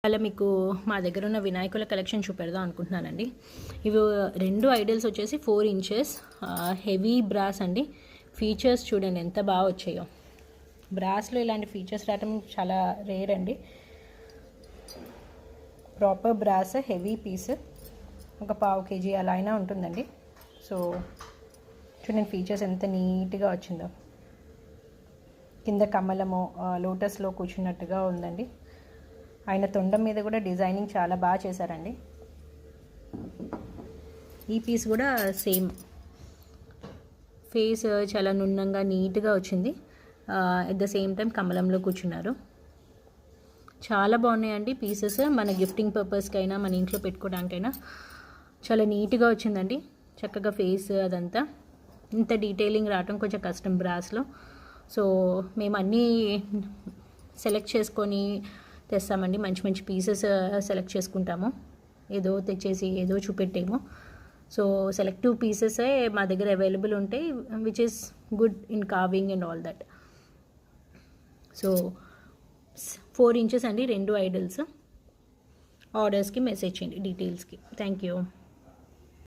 అలా మీకు మా దగ్గర ఉన్న వినాయకుల కలెక్షన్ చూపెడదాం అనుకుంటున్నానండి. ఇవి 2 ఐడల్స్ వచ్చేసి 4 ఇంచెస్ హెవీ బ్రాస్ అండి. ఫీచర్స్ చూడండి ఎంత బాగా వచ్చాయో. బ్రాస్లో ఇలాంటి ఫీచర్స్ రావడం చాలా రేర్ అండి. ప్రాపర్ బ్రాస్ హెవీ పీస్, ఒక 1/2 kg అలా అయినా ఉంటుందండి. సో చూడండి ఫీచర్స్ ఎంత నీట్గా వచ్చిందో. కింద కమలము లోటస్లో కూర్చున్నట్టుగా ఉందండి. ఆయన తొండం మీద కూడా డిజైనింగ్ చాలా బాగా చేశారండి. ఈ పీస్ కూడా సేమ్ ఫేస్ చాలా నున్నంగా నీట్గా వచ్చింది. అట్ ద సేమ్ టైం కమలంలో కూర్చున్నారు. చాలా బాగున్నాయండి పీసెస్. మన గిఫ్టింగ్ పర్పస్కైనా మన ఇంట్లో పెట్టుకోవడానికైనా చాలా నీట్గా వచ్చిందండి. చక్కగా ఫేస్ అదంతా. ఇంత డీటెయిలింగ్ రావటం కొంచెం కష్టం బ్రాస్లో. సో మేము అన్నీ సెలెక్ట్ చేసుకొని తెస్తామండి. మంచి మంచి పీసెస్ సెలెక్ట్ చేసుకుంటాము. ఏదో తెచ్చేసి ఏదో చూపెట్టేమో. సో సెలెక్టివ్ పీసెసే మా దగ్గర అవైలబుల్ ఉంటాయి, which is good in carving and all that. So 4 inches అండి 2 ఐడల్స్. ఆర్డర్స్కి మెసేజ్ చేయండి డీటెయిల్స్కి. Thank you.